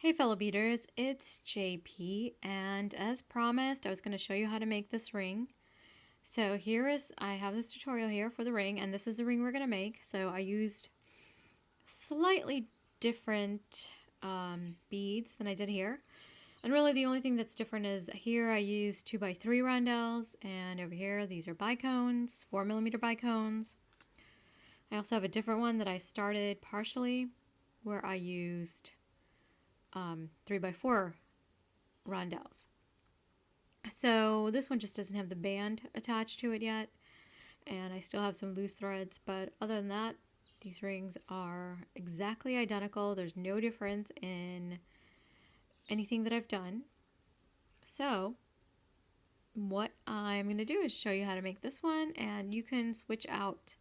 Hey fellow beaders, it's JP, and as promised I was going to show you how to make this ring. So I have this tutorial here for the ring, and this is the ring we're going to make. So I used slightly different beads than I did here. And really the only thing that's different is here I used 2x3 rondelles, and over here these are bicones, 4mm bicones. I also have a different one that I started partially where I used 3x4 rondelles. So this one just doesn't have the band attached to it yet, and I still have some loose threads, but other than that, these rings are exactly identical. There's no difference in anything that I've done. So what I'm going to do is show you how to make this one, and you can switch out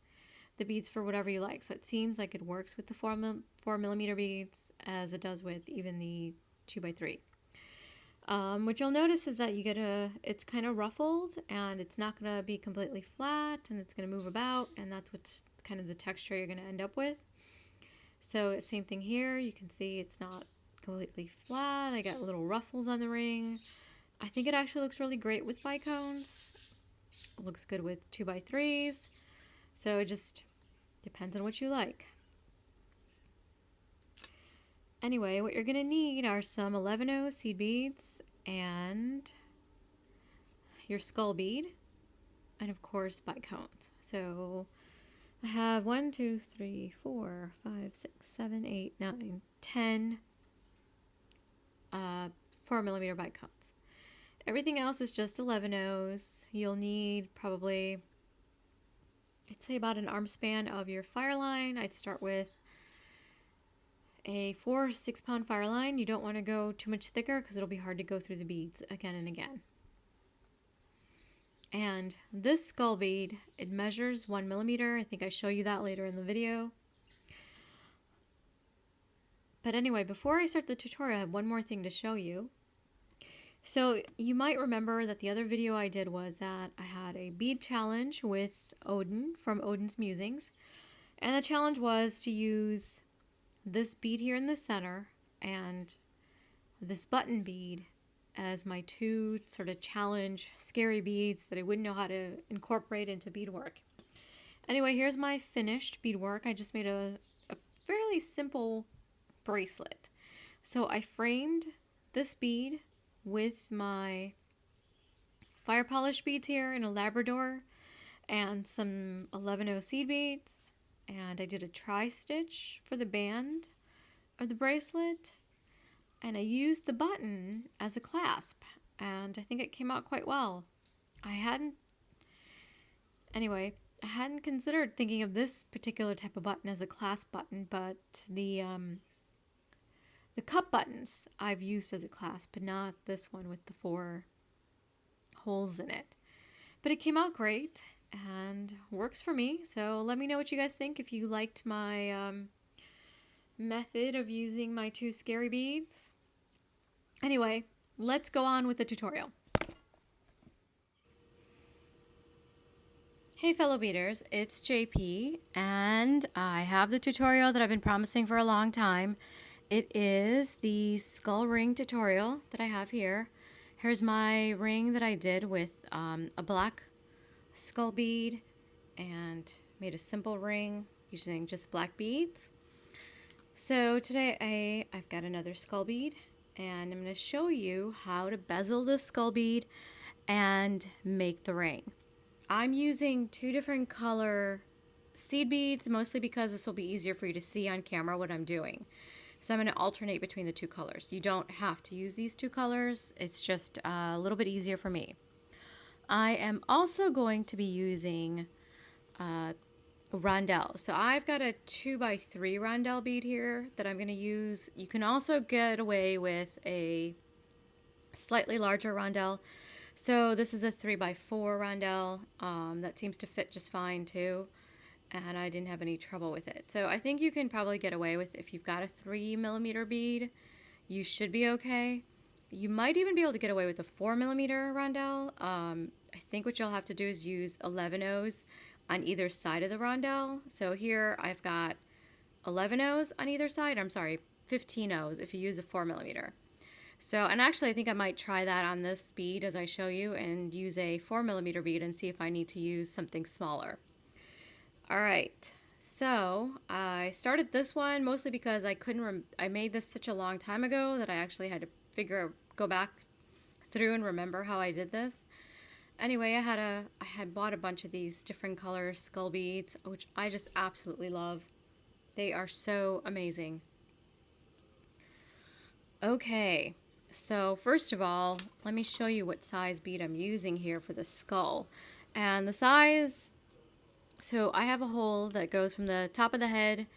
the beads for whatever you like. So it seems like it works with the 4mm beads as it does with even the 2x3. What you'll notice is that it's kind of ruffled, and it's not going to be completely flat, and it's going to move about, and that's what's kind of the texture you're going to end up with. So same thing here. You can see it's not completely flat. I got little ruffles on the ring. I think it actually looks really great with bicones. It looks good with 2x3s. So it just depends on what you like. Anyway, what you're going to need are some 11O seed beads and your skull bead, and of course bicones. So I have 1, 2, 3, 4, 5, 6, 7, 8, 9, 10 4mm bicones. Everything else is just 11Os. You'll need probably, I'd say, about an arm span of your fireline. I'd start with a 4 or 6 pound fireline. You don't want to go too much thicker because it'll be hard to go through the beads again and again. And this skull bead, it measures 1mm. I think I show you that later in the video. But anyway, before I start the tutorial, I have one more thing to show you. So you might remember that the other video I did was that I had a bead challenge with Odin from Odin's Musings. And the challenge was to use this bead here in the center and this button bead as my two sort of challenge scary beads that I wouldn't know how to incorporate into beadwork. Anyway, here's my finished beadwork. I just made a fairly simple bracelet. So I framed this bead with my fire polish beads here in a Labrador and some 11O seed beads, and I did a tri-stitch for the band of the bracelet, and I used the button as a clasp, and I think it came out quite well. I hadn't considered thinking of this particular type of button as a clasp button, but the cup buttons I've used as a clasp, but not this one with the 4 holes in it. But it came out great and works for me. So let me know what you guys think if you liked my method of using my 2 scary beads. Anyway, let's go on with the tutorial. Hey fellow beaders, it's JP, and I have the tutorial that I've been promising for a long time. It is the skull ring tutorial that I have here. Here's my ring that I did with a black skull bead, and made a simple ring using just black beads. So today I've got another skull bead, and I'm going to show you how to bezel the skull bead and make the ring. I'm using 2 different color seed beads, mostly because this will be easier for you to see on camera what I'm doing. So I'm going to alternate between the 2 colors. You don't have to use these 2 colors. It's just a little bit easier for me. I am also going to be using rondelles. So I've got a 2x3 rondelle bead here that I'm going to use. You can also get away with a slightly larger rondelle. So this is a 3x4 rondelle that seems to fit just fine too, and I didn't have any trouble with it. So I think you can probably get away with, if you've got a 3mm bead, you should be okay. You might even be able to get away with a 4mm rondelle. I think what you'll have to do is use 11Os on either side of the rondelle. So here I've got 11Os on either side. I'm sorry, 15 O's if you use a 4mm. So, and actually I think I might try that on this bead as I show you and use a 4mm bead and see if I need to use something smaller. All right, so I started this one mostly because I couldn't, I made this such a long time ago that I actually had to go back through and remember how I did this. Anyway, I had bought a bunch of these different color skull beads, which I just absolutely love. They are so amazing. Okay, so first of all, let me show you what size bead I'm using here for the skull. And the size, so I have a hole that goes from the top of the head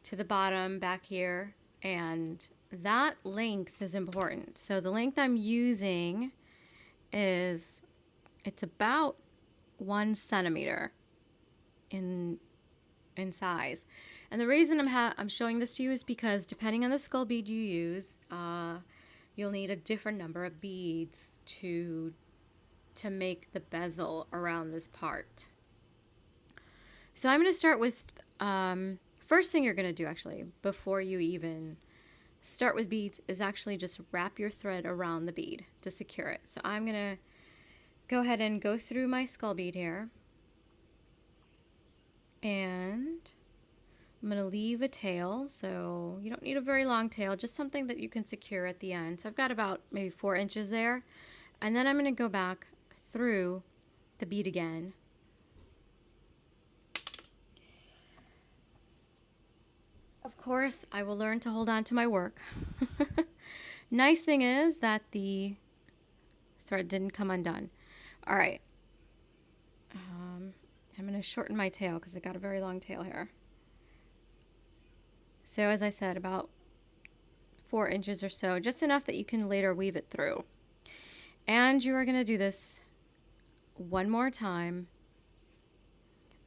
to the bottom back here, and that length is important. So the length I'm using is, it's about 1 centimeter in size. And the reason I'm showing this to you is because depending on the skull bead you use, you'll need a different number of beads to make the bezel around this part. So I'm going to start with, first thing you're going to do actually, before you even start with beads, is actually just wrap your thread around the bead to secure it. So I'm going to go ahead and go through my skull bead here. And I'm going to leave a tail, so you don't need a very long tail, just something that you can secure at the end. So I've got about maybe 4 inches there. And then I'm going to go back through the bead again. Of course, I will learn to hold on to my work. Nice thing is that the thread didn't come undone. All right. I'm going to shorten my tail because I got a very long tail here. So as I said, about 4 inches or so, just enough that you can later weave it through. And you are going to do this one more time.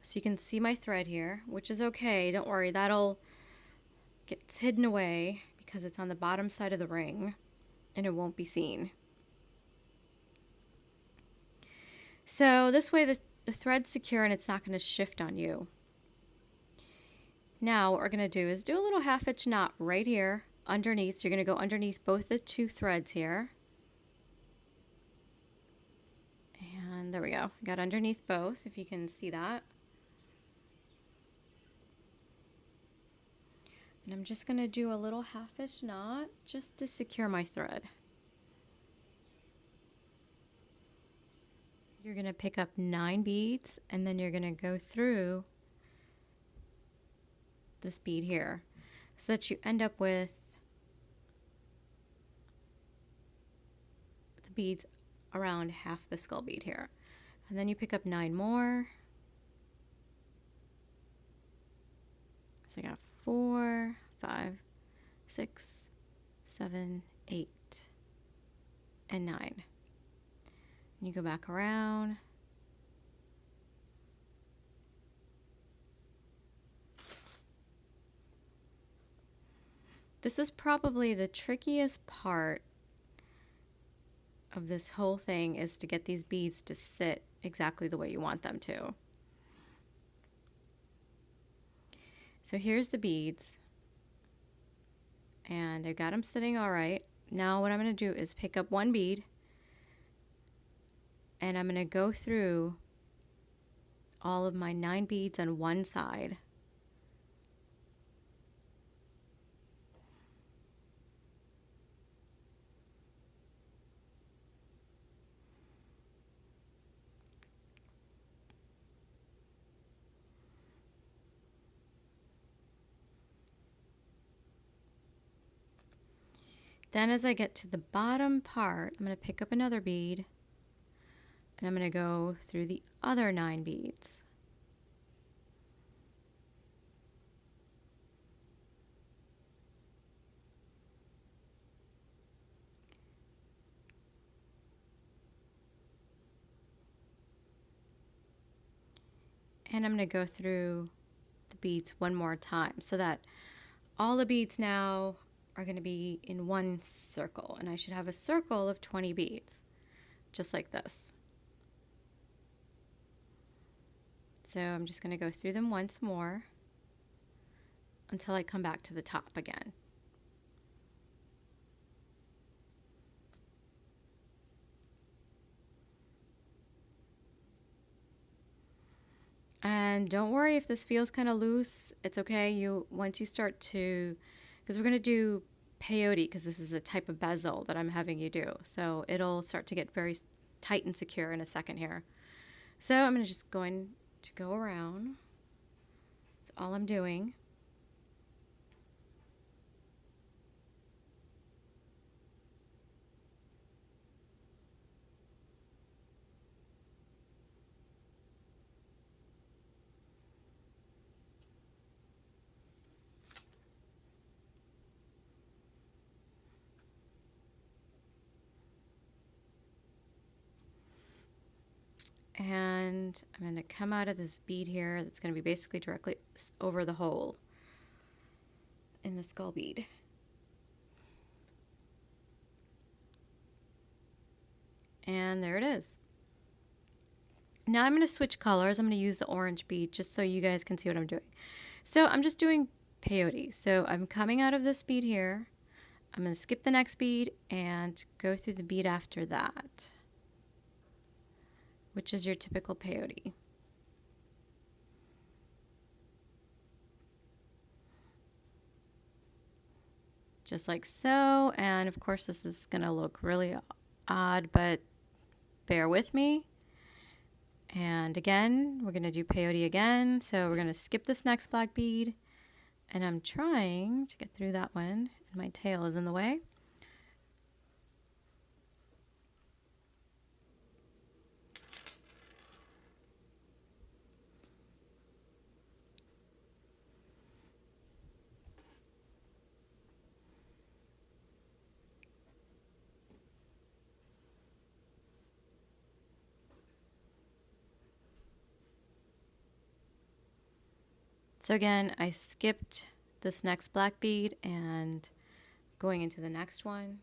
So you can see my thread here, which is okay. Don't worry, that'll get hidden away because it's on the bottom side of the ring and it won't be seen. So this way the thread's secure and it's not going to shift on you. Now what we're going to do is do a little half-inch knot right here underneath. So you're going to go underneath both the 2 threads here. And there we go. Got underneath both, if you can see that. And I'm just going to do a little half-inch knot just to secure my thread. You're going to pick up 9 beads and then you're going to go through this bead here so that you end up with the beads around half the skull bead here. And then you pick up 9 more. So I got 4, 5, 6, 7, 8, and 9. You go back around. This is probably the trickiest part of this whole thing, is to get these beads to sit exactly the way you want them to. So here's the beads. And I've got them sitting all right. Now what I'm going to do is pick up 1 bead. And I'm going to go through all of my 9 beads on one side. Then as I get to the bottom part, I'm going to pick up another bead. And I'm going to go through the other 9 beads. And I'm going to go through the beads one more time so that all the beads now are going to be in one circle. And I should have a circle of 20 beads, just like this. So I'm just going to go through them once more until I come back to the top again. And don't worry if this feels kind of loose. It's okay. Once you start to, because we're going to do peyote, because this is a type of bezel that I'm having you do. So it'll start to get very tight and secure in a second here. So I'm just going to go around. That's all I'm doing. And I'm going to come out of this bead here that's going to be basically directly over the hole in the skull bead. And there it is. Now I'm going to switch colors. I'm going to use the orange bead just so you guys can see what I'm doing. So I'm just doing peyote. So I'm coming out of this bead here. I'm going to skip the next bead and go through the bead after that, which is your typical peyote. Just like so. And of course this is going to look really odd, but bear with me. And again, we're going to do peyote again. So we're going to skip this next black bead. And I'm trying to get through that one, and my tail is in the way. So again, I skipped this next black bead and going into the next one.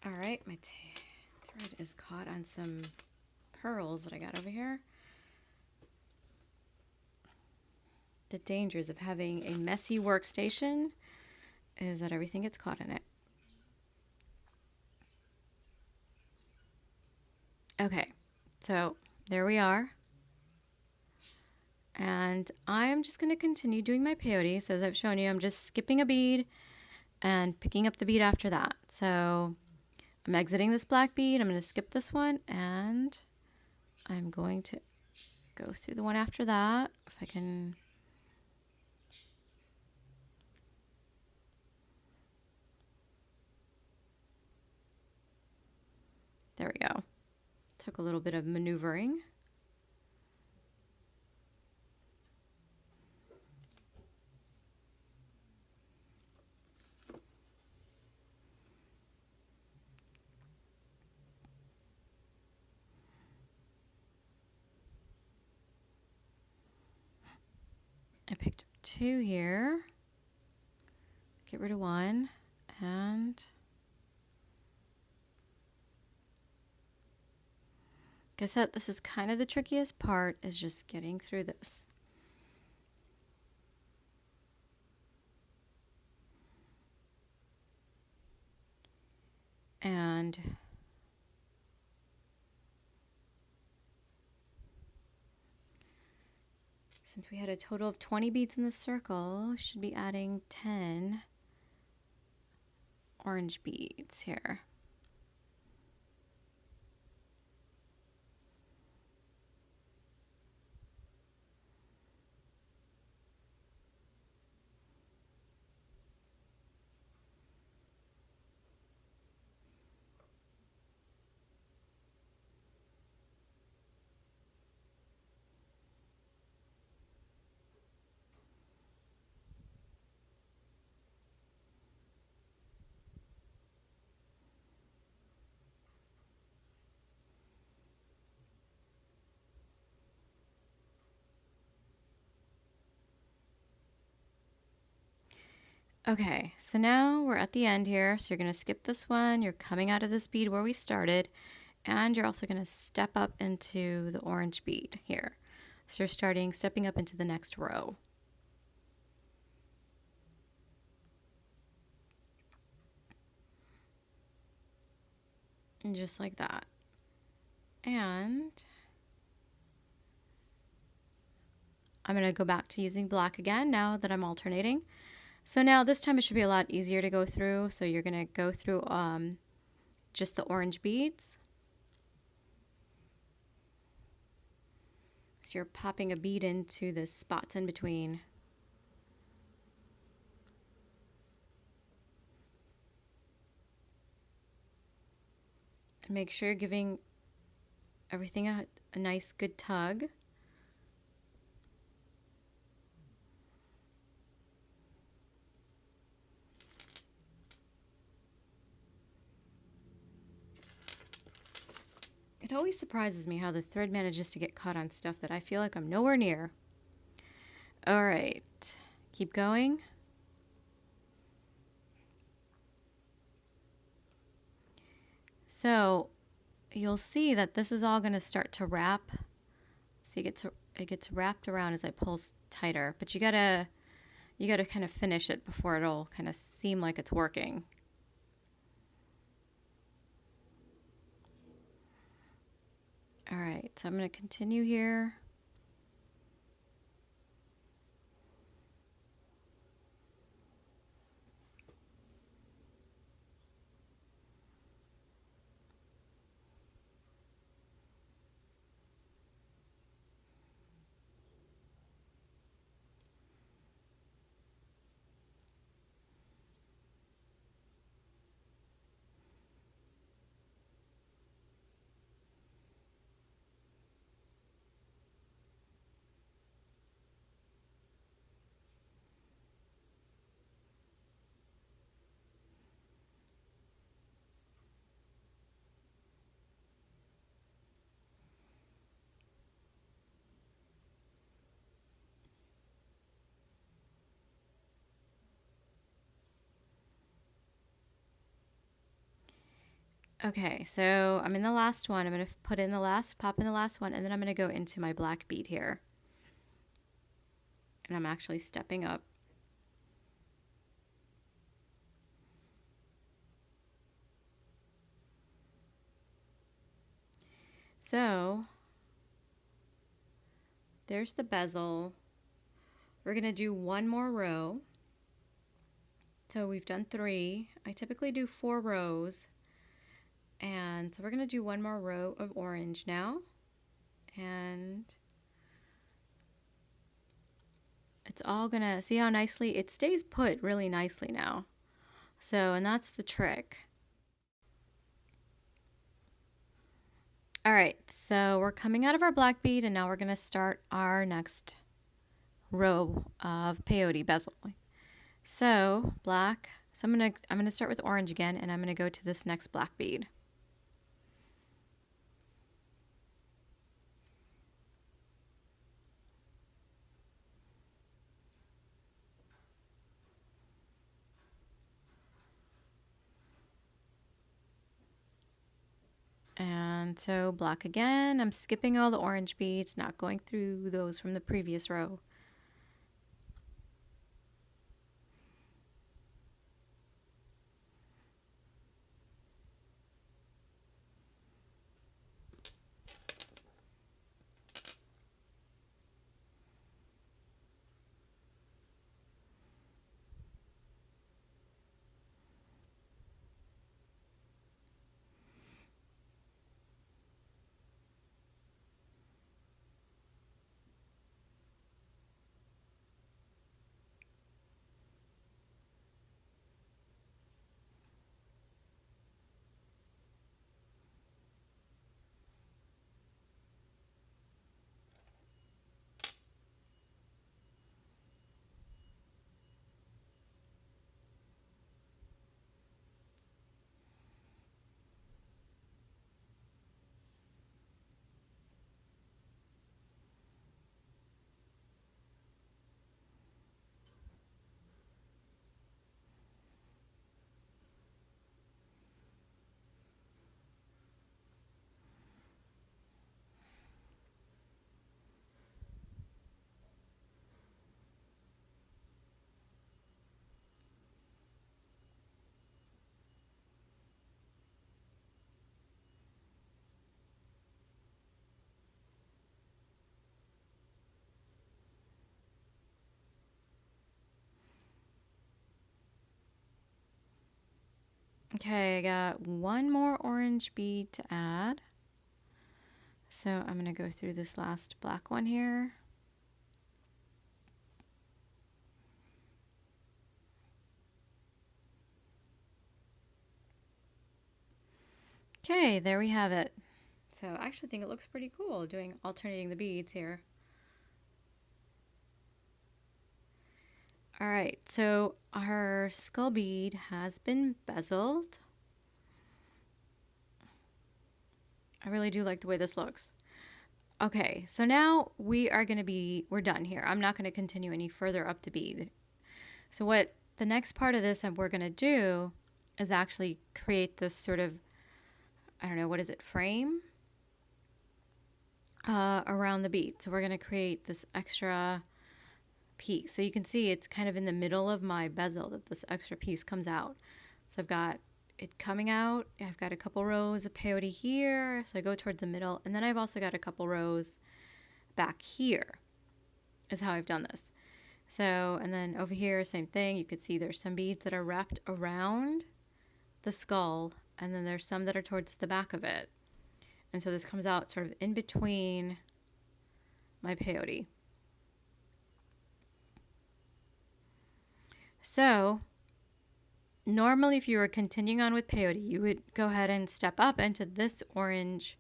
All right, my thread is caught on some pearls that I got over here. The dangers of having a messy workstation is that everything gets caught in it. Okay, so there we are. And I am just going to continue doing my peyote. So as I've shown you, I'm just skipping a bead and picking up the bead after that. So I'm exiting this black bead. I'm going to skip this one, and I'm going to go through the one after that. If I can. There we go. Took a little bit of maneuvering. I picked up two here. Get rid of one. And like I said, this is kind of the trickiest part, is just getting through this. And since we had a total of 20 beads in the circle, I should be adding 10 orange beads here. Okay, so now we're at the end here. So you're going to skip this one. You're coming out of this bead where we started. And you're also going to step up into the orange bead here. So you're stepping up into the next row. And just like that. And I'm going to go back to using black again now that I'm alternating. So now this time it should be a lot easier to go through. So you're going to go through just the orange beads. So you're popping a bead into the spots in between. And make sure you're giving everything a nice good tug. It always surprises me how the thread manages to get caught on stuff that I feel like I'm nowhere near. All right, keep going. So you'll see that this is all going to start to wrap. See, it gets wrapped around as I pull tighter, but you gotta kind of finish it before it'll kind of seem like it's working. All right, so I'm going to continue here. Okay, so I'm in the last one. I'm going to pop in the last one, and then I'm going to go into my black bead here. And I'm actually stepping up. So there's the bezel. We're going to do one more row. So we've done 3. I typically do 4 rows. And so we're going to do one more row of orange now. And it's all going to, see how nicely, it stays put really nicely now. So, and that's the trick. All right, so we're coming out of our black bead, and now we're going to start our next row of peyote bezel. So black, so I'm gonna start with orange again, and I'm gonna go to this next black bead. And so black again. I'm skipping all the orange beads, not going through those from the previous row. Okay, I got one more orange bead to add. So I'm going to go through this last black one here. Okay, there we have it. So I actually think it looks pretty cool doing alternating the beads here. All right, so our skull bead has been bezeled. I really do like the way this looks. Okay, so now we're done here. I'm not going to continue any further up the bead. So what the next part of this we're going to do is actually create this sort of, I don't know, what is it, frame around the bead. So we're going to create this extra piece. So you can see it's kind of in the middle of my bezel that this extra piece comes out. So I've got it coming out. I've got a couple rows of peyote here. So I go towards the middle. And then I've also got a couple rows back here is how I've done this. So, and then over here, same thing. You could see there's some beads that are wrapped around the skull. And then there's some that are towards the back of it. And so this comes out sort of in between my peyote. So normally if you were continuing on with peyote, you would go ahead and step up into this orange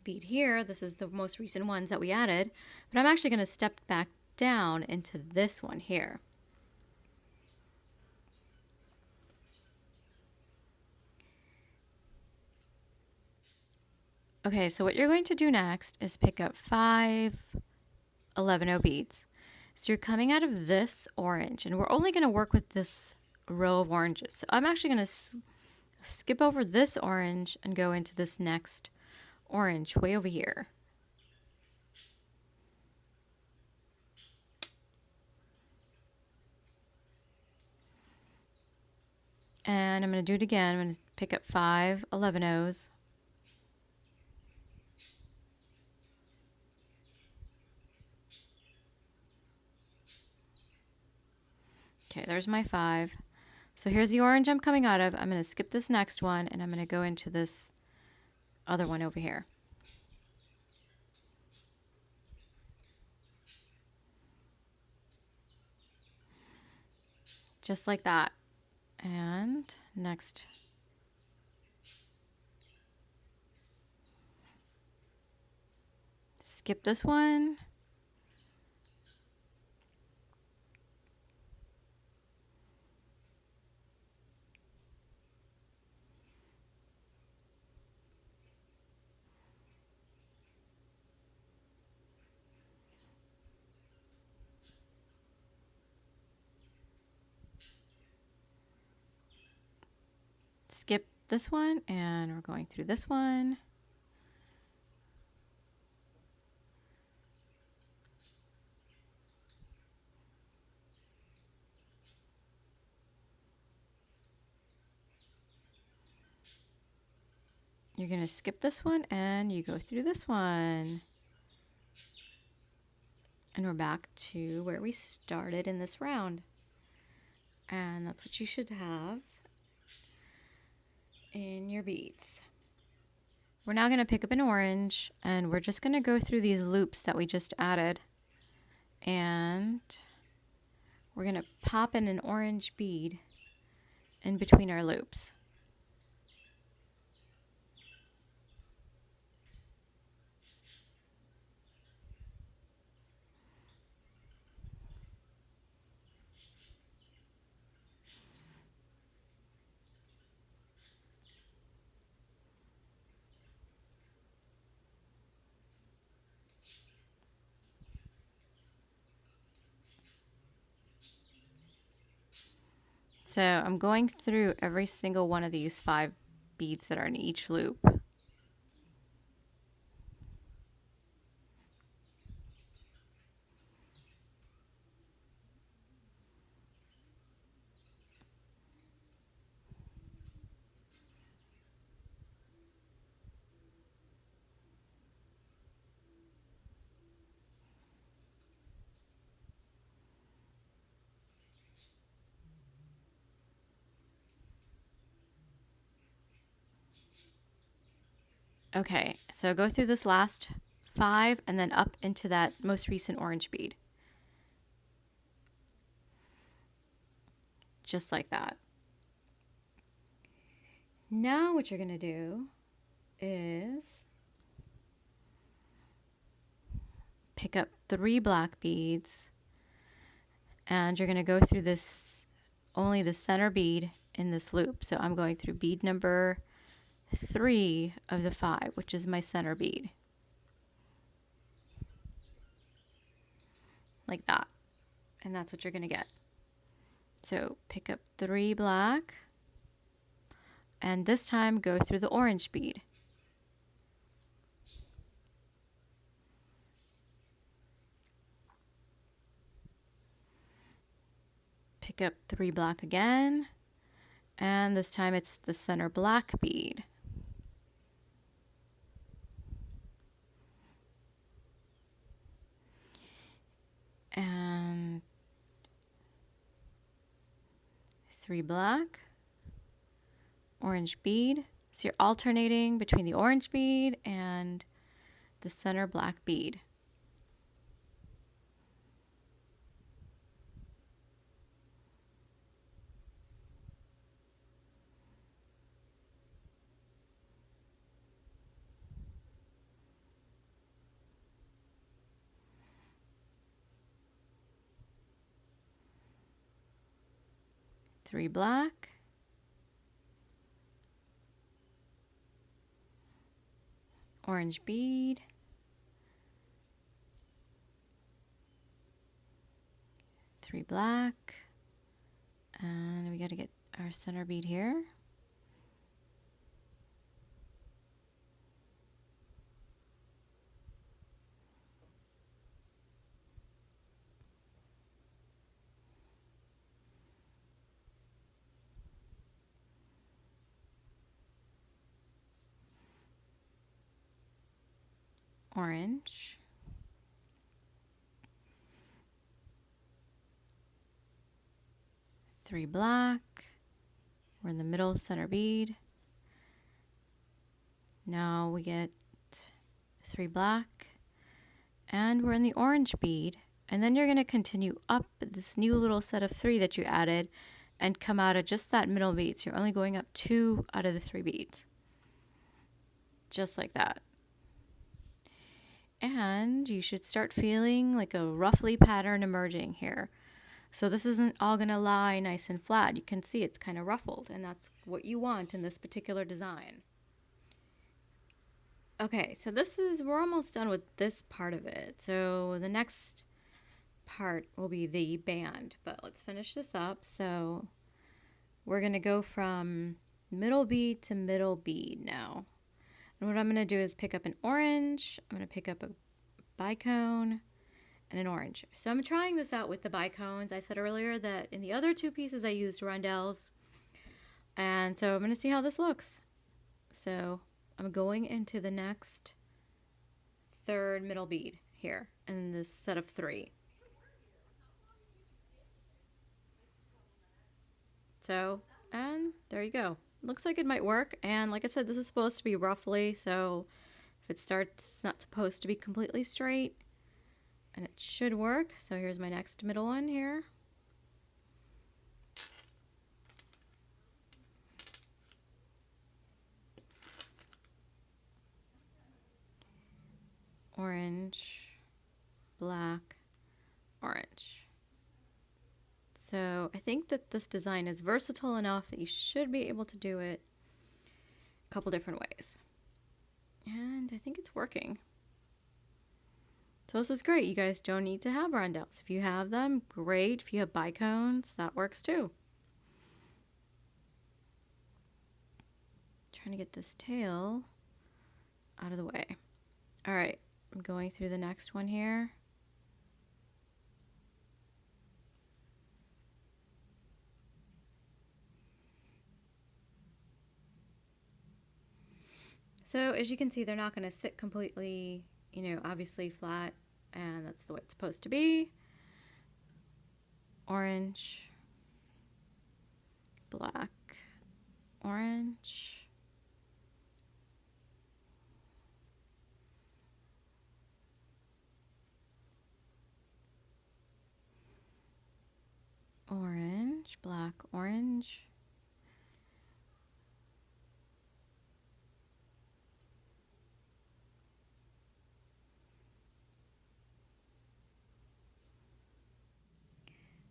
bead here. This is the most recent ones that we added, but I'm actually going to step back down into this one here. Okay, so what you're going to do next is pick up 5 11-0 beads. So you're coming out of this orange, and we're only going to work with this row of oranges. So I'm actually going to skip over this orange and go into this next orange way over here. And I'm going to do it again. I'm going to pick up 5 11-0s. Okay, there's my 5. So here's the orange I'm coming out of. I'm going to skip this next one, and I'm going to go into this other one over here. Just like that. And next. Skip this one. Skip this one, and we're going through this one. You're going to skip this one, and you go through this one. And we're back to where we started in this round. And that's what you should have in your beads. We're now going to pick up an orange, and we're just going to go through these loops that we just added. And we're going to pop in an orange bead in between our loops. So I'm going through every single one of these 5 beads that are in each loop. Okay, so go through this last 5 and then up into that most recent orange bead. Just like that. Now what you're going to do is pick up 3 black beads, and you're going to go through this, only the center bead in this loop. So I'm going through bead number 3 of the 5, which is my center bead. Like that. And that's what you're going to get. So pick up 3 black, and this time go through the orange bead. Pick up 3 black again, and this time it's the center black bead. And 3 black, orange bead. So you're alternating between the orange bead and the center black bead. Three black, orange bead, 3 black, and we got to get our center bead here. Orange, three black, we're in the middle center bead. Now we get 3 black, and we're in the orange bead, and then you're going to continue up this new little set of 3 that you added and come out of just that middle bead. So you're only going up 2 out of the 3 beads, just like that. And you should start feeling like a ruffly pattern emerging here. So this isn't all going to lie nice and flat. You can see it's kind of ruffled, and that's what you want in this particular design. Okay, so we're almost done with this part of it. So the next part will be the band, but let's finish this up. So we're going to go from middle bead to middle bead now. And what I'm going to do is pick up an orange, I'm going to pick up a bicone, and an orange. So I'm trying this out with the bicones. I said earlier that in the other 2 pieces I used rondelles. And so I'm going to see how this looks. So I'm going into the next 3rd middle bead here in this set of 3. So, and there you go. Looks like it might work. And like I said, this is supposed to be roughly, so if it starts, it's not supposed to be completely straight. And it should work. So here's my next middle one here. Orange, black, orange. So I think that this design is versatile enough that you should be able to do it a couple different ways. And I think it's working. So this is great. You guys don't need to have rondelles. If you have them, great. If you have bicones, that works too. Trying to get this tail out of the way. All right, I'm going through the next one here. So as you can see, they're not going to sit completely, obviously flat, and that's the way it's supposed to be. Orange, black, orange, black, orange.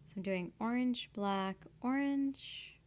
So I'm doing orange, black, orange.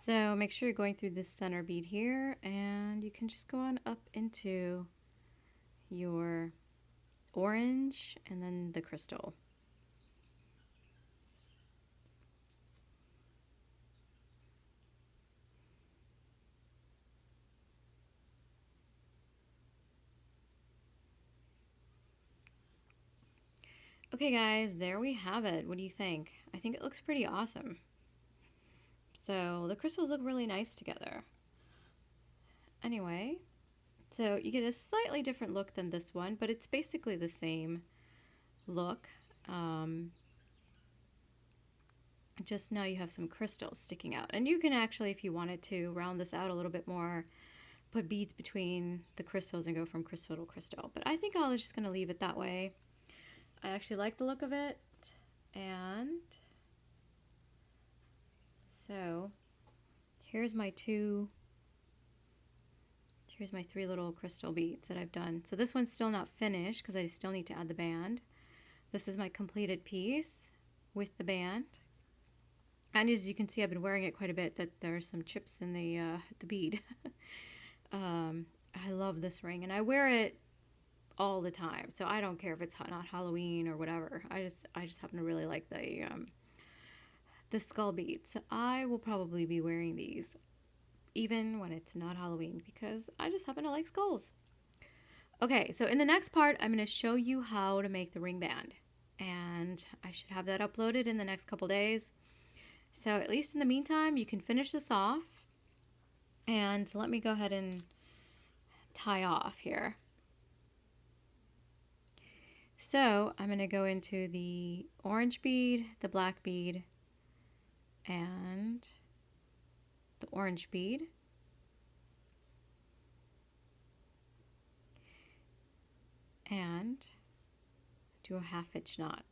So make sure you're going through this center bead here, and you can just go on up into your orange and then the crystal. Okay guys, there we have it. What do you think? I think it looks pretty awesome. So the crystals look really nice together. Anyway, so you get a slightly different look than this one, but it's basically the same look. Just now you have some crystals sticking out. And you can actually, if you wanted to, round this out a little bit more, put beads between the crystals and go from crystal to crystal. But I think I was just going to leave it that way. I actually like the look of it. And so here's my three little crystal beads that I've done. So this one's still not finished because I still need to add the band. This is my completed piece with the band. And as you can see, I've been wearing it quite a bit, that there are some chips in the bead. I love this ring, and I wear it all the time. So I don't care if it's not Halloween or whatever. I just happen to really like the skull beads. So I will probably be wearing these even when it's not Halloween because I just happen to like skulls. Okay, so in the next part, I'm going to show you how to make the ring band. And I should have that uploaded in the next couple days. So at least in the meantime, you can finish this off. And let me go ahead and tie off here. So I'm going to go into the orange bead, the black bead, and the orange bead. And do a 1/2 inch knot.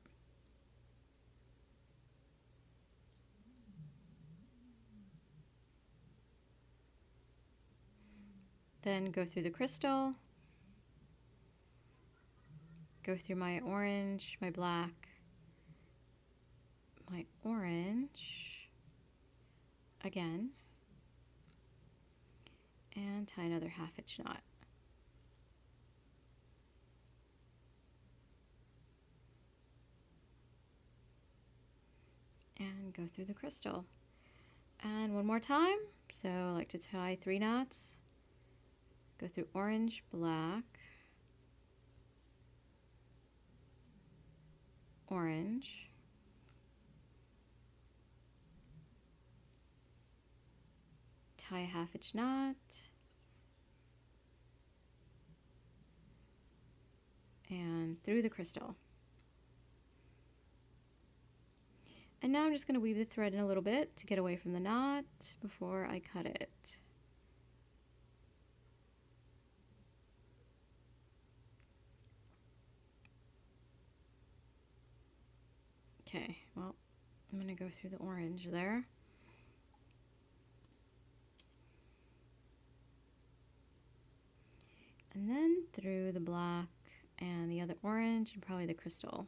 Then go through the crystal, go through my orange, my black, my orange again, and tie another 1/2 inch knot. And go through the crystal. And one more time. So I like to tie 3 knots. Go through orange, black, orange, tie a 1/2 inch knot, and through the crystal. And now I'm just going to weave the thread in a little bit to get away from the knot before I cut it. Okay, well, I'm going to go through the orange there. And then through the black and the other orange and probably the crystal.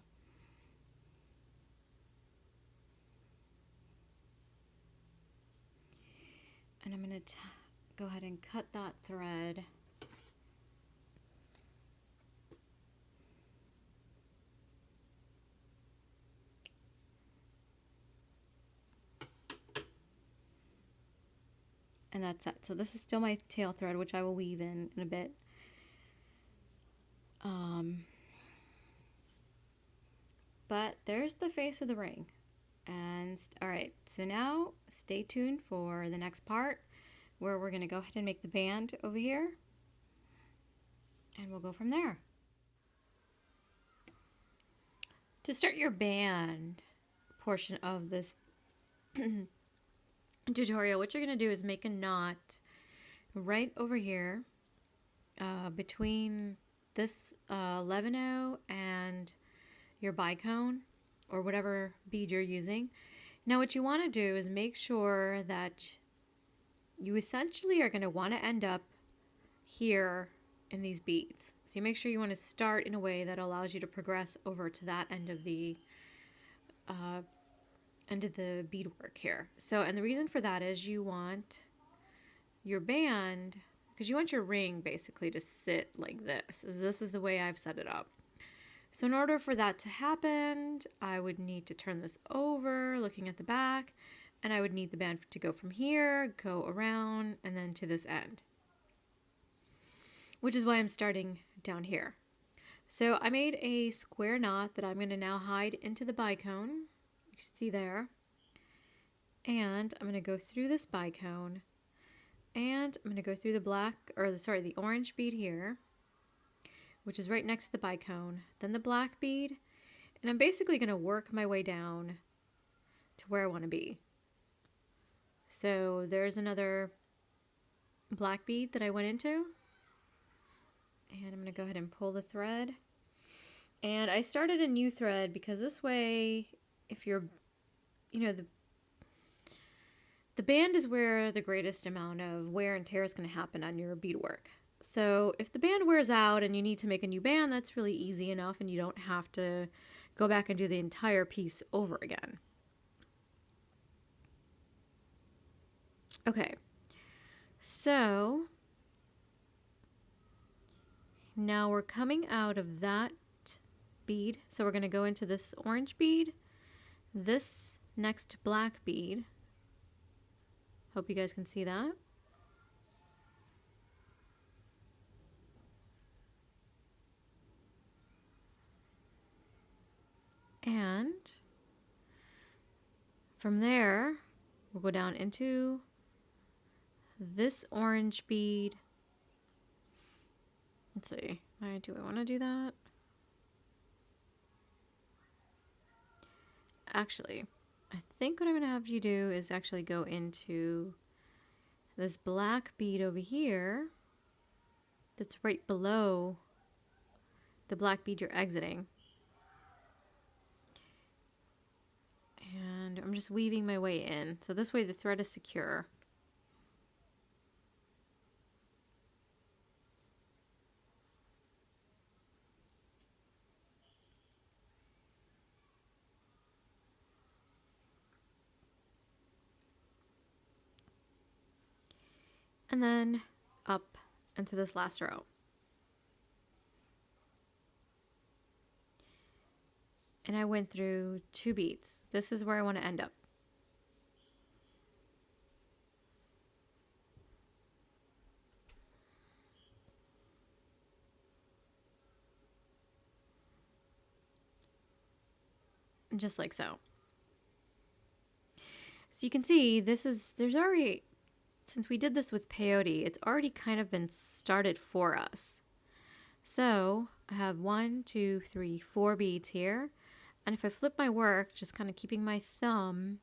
And I'm going to go ahead and cut that thread. And that's it. So this is still my tail thread, which I will weave in a bit. But there's the face of the ring. And all right, so now stay tuned for the next part where we're going to go ahead and make the band over here. And we'll go from there. To start your band portion of this tutorial, what you're going to do is make a knot right over here between this 11-0 and your bicone or whatever bead you're using. Now what you want to do is make sure that you essentially are going to want to end up here in these beads. So you make sure you want to start in a way that allows you to progress over to that end of the beadwork here. So, and the reason for that is you want your band, because you want your ring basically to sit like this. This is the way I've set it up. So in order for that to happen, I would need to turn this over, looking at the back, and I would need the band to go from here, go around, and then to this end, which is why I'm starting down here. So I made a square knot that I'm going to now hide into the bicone. You can see there. And I'm going to go through this bicone, and I'm going to go through the orange bead here, which is right next to the bicone, then the black bead, and I'm basically going to work my way down to where I want to be. So there's another black bead that I went into, and I'm going to go ahead and pull the thread. And I started a new thread because this way, if you're, the band is where the greatest amount of wear and tear is going to happen on your beadwork. So if the band wears out and you need to make a new band, that's really easy enough and you don't have to go back and do the entire piece over again. Okay, so now we're coming out of that bead. So we're going to go into this orange bead, this next black bead. Hope you guys can see that. And from there, we'll go down into this orange bead. Let's see, do I want to do that? Actually, I think what I'm going to have you do is actually go into this black bead over here that's right below the black bead you're exiting. And I'm just weaving my way in. So this way the thread is secure. And then up into this last row. And I went through 2 beads. This is where I want to end up. And just like so. So you can see there's already, since we did this with peyote, it's already kind of been started for us. So I have 1, 2, 3, 4 beads here. And if I flip my work, just kind of keeping my thumb,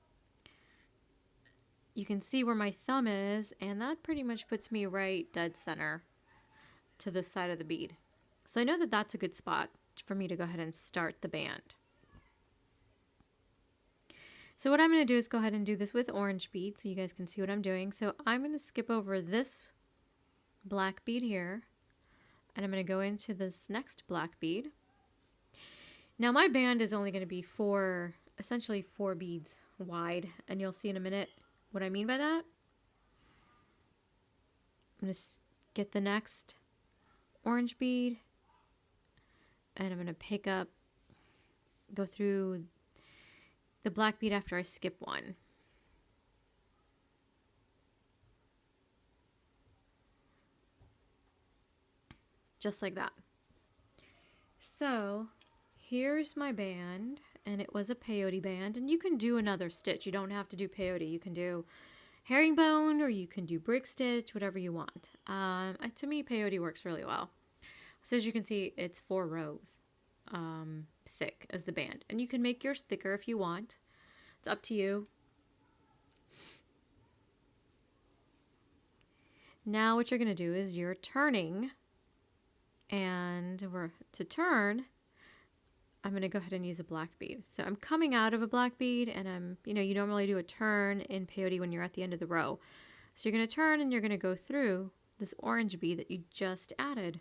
you can see where my thumb is, and that pretty much puts me right dead center to the side of the bead. So I know that that's a good spot for me to go ahead and start the band. So what I'm going to do is go ahead and do this with orange bead so you guys can see what I'm doing. So I'm going to skip over this black bead here, and I'm going to go into this next black bead. Now my band is only going to be essentially 4 beads wide, and you'll see in a minute what I mean by that. I'm going to get the next orange bead, and I'm going to pick up, go through the black bead after I skip one. Just like that. So here's my band, and it was a peyote band, and you can do another stitch. You don't have to do peyote. You can do herringbone, or you can do brick stitch, whatever you want. To me, peyote works really well. So as you can see, it's 4 rows thick as the band, and you can make yours thicker if you want. It's up to you. Now what you're going to do is you're turning, and to turn, I'm going to go ahead and use a black bead. So I'm coming out of a black bead, and you normally do a turn in peyote when you're at the end of the row. So you're going to turn, and you're going to go through this orange bead that you just added.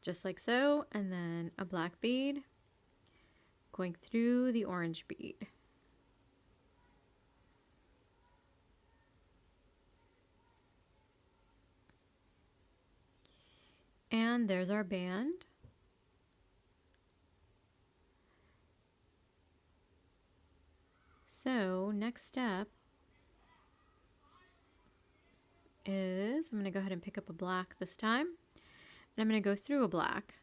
Just like so, and then a black bead going through the orange bead. And there's our band. So next step is I'm going to go ahead and pick up a black this time, and I'm going to go through a black.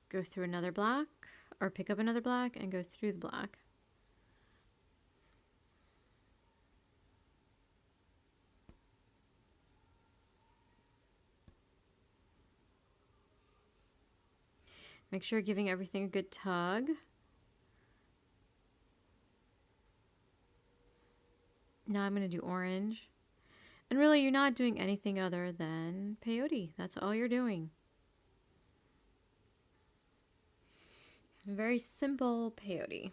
Go through another black, or pick up another black and go through the black. Make sure you're giving everything a good tug. Now I'm going to do orange. And really, you're not doing anything other than peyote. That's all you're doing. Very simple peyote.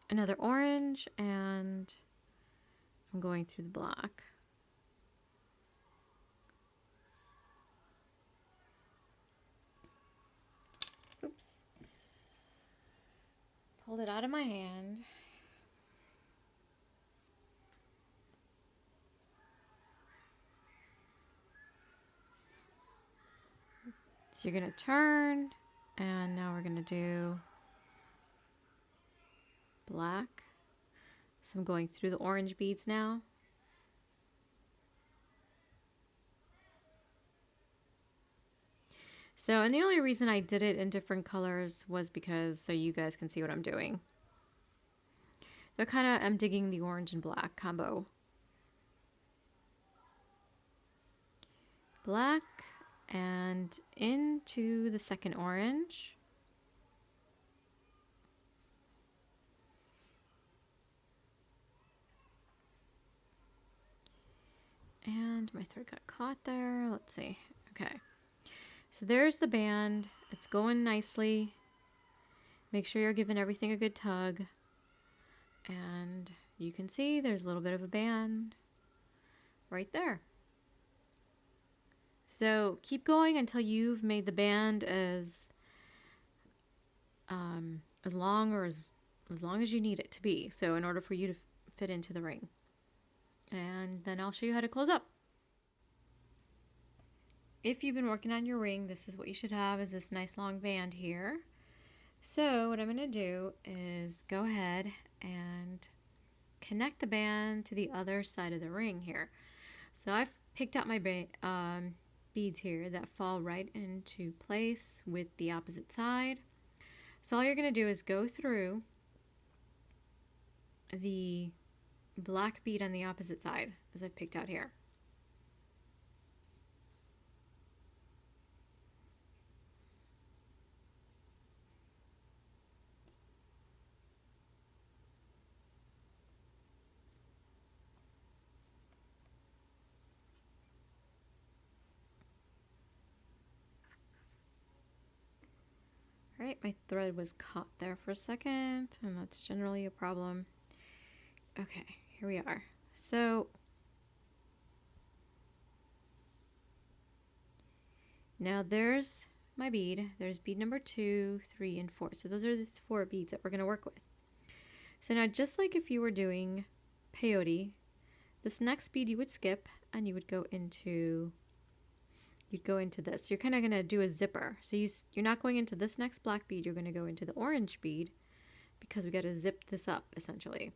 Another orange, and I'm going through the black. Oops. Pulled it out of my hand. So you're going to turn, and now we're going to do black. So I'm going through the orange beads now. So, and the only reason I did it in different colors was because so you guys can see what I'm doing. So I'm digging the orange and black combo. Black and into the second orange. And my thread got caught there. Let's see. Okay. So there's the band. It's going nicely. Make sure you're giving everything a good tug. And you can see there's a little bit of a band right there. So keep going until you've made the band as long or as long as you need it to be. So in order for you to fit into the ring. And then I'll show you how to close up. If you've been working on your ring, this is what you should have, is this nice long band here. So what I'm going to do is go ahead and connect the band to the other side of the ring here. So I've picked out my beads here that fall right into place with the opposite side. So all you're going to do is go through the black bead on the opposite side, as I've picked out here. All right, my thread was caught there for a second, and that's generally a problem. Okay, here we are. So now there's my bead. There's bead number 2, 3, and 4. So those are the 4 beads that we're going to work with. So now, just like if you were doing peyote, this next bead you would skip and you would go into this. You're kind of going to do a zipper. So you're not going into this next black bead. You're going to go into the orange bead because we got to zip this up essentially.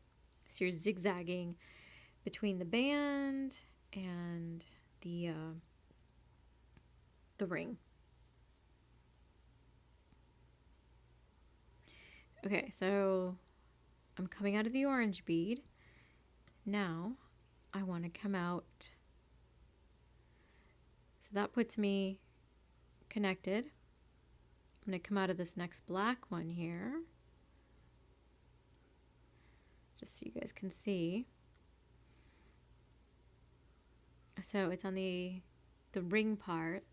So you're zigzagging between the band and the ring. Okay, so I'm coming out of the orange bead. Now I want to come out. So that puts me connected. I'm going to come out of this next black one here, just so you guys can see. So it's on the ring part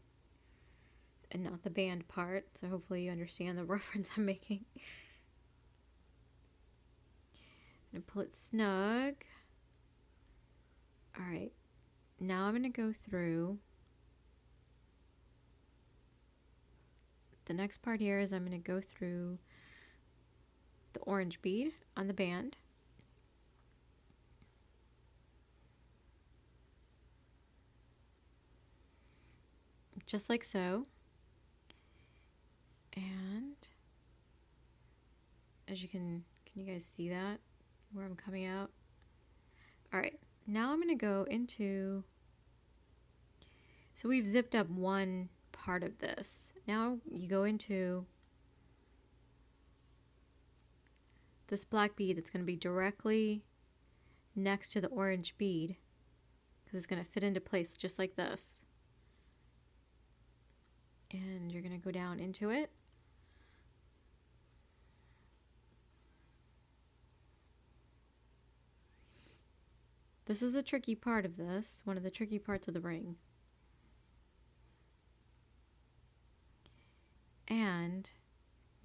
and not the band part. So hopefully you understand the reference I'm making. I'm going to pull it snug. All right. Now I'm going to go through. The next part here is I'm going to go through the orange bead on the band. Just like so. And as can you guys see that? Where I'm coming out? All right, now I'm going to go into, so we've zipped up one part of this. Now you go into this black bead that's going to be directly next to the orange bead because it's going to fit into place just like this. And you're going to go down into it. This is the tricky part of this, one of the tricky parts of the ring. And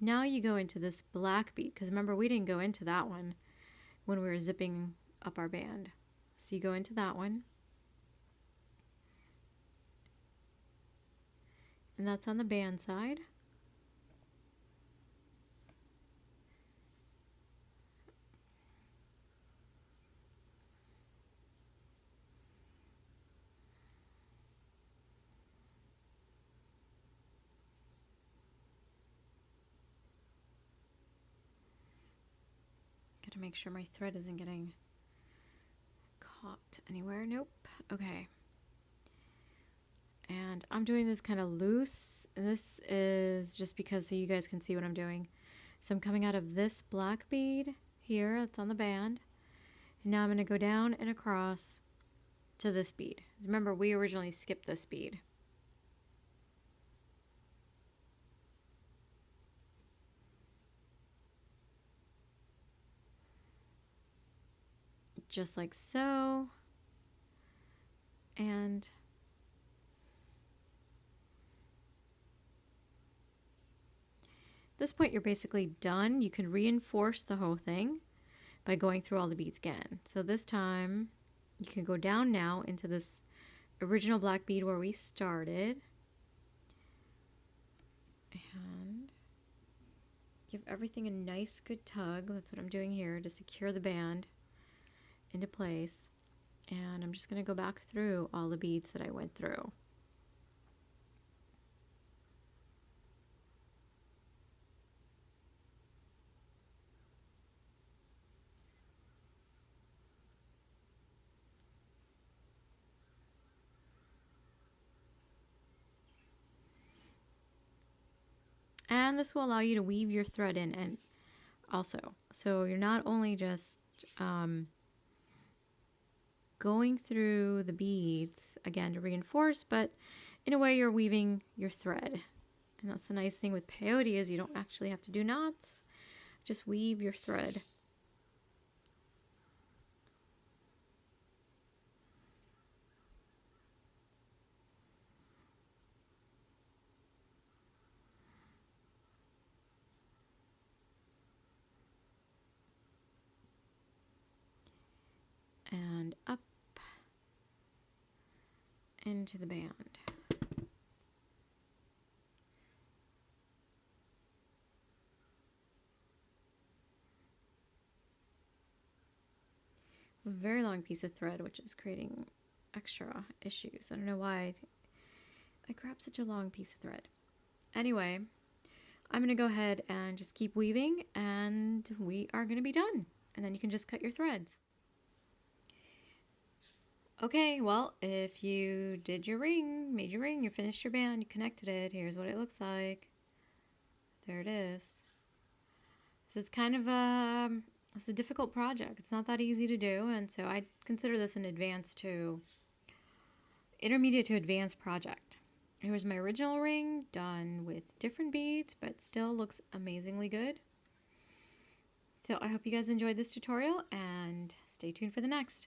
now you go into this black bead, because remember we didn't go into that one when we were zipping up our band. So you go into that one. And that's on the band side. Got to make sure my thread isn't getting caught anywhere. Nope. Okay. And I'm doing this kind of loose. And this is just because so you guys can see what I'm doing. So I'm coming out of this black bead here. That's on the band. And now I'm going to go down and across to this bead. Remember, we originally skipped this bead. Just like so. And at this point, you're basically done. You can reinforce the whole thing by going through all the beads again. So this time, you can go down now into this original black bead where we started. And give everything a nice good tug. That's what I'm doing here to secure the band into place. And I'm just going to go back through all the beads that I went through. And this will allow you to weave your thread in and also. So you're not only just going through the beads, again, to reinforce, but in a way you're weaving your thread. And that's the nice thing with peyote is you don't actually have to do knots. Just weave your thread. and up into the band. A very long piece of thread, which is creating extra issues. I don't know why I grabbed such a long piece of thread. Anyway, I'm going to go ahead and just keep weaving, and we are going to be done. And then you can just cut your threads. Okay, well, if you did your ring, made your ring, you finished your band, you connected it, here's what it looks like. There it is. This is kind of it's a difficult project. It's not that easy to do, and so I consider this an intermediate to advanced project. Here's my original ring done with different beads, but still looks amazingly good. So I hope you guys enjoyed this tutorial, and stay tuned for the next.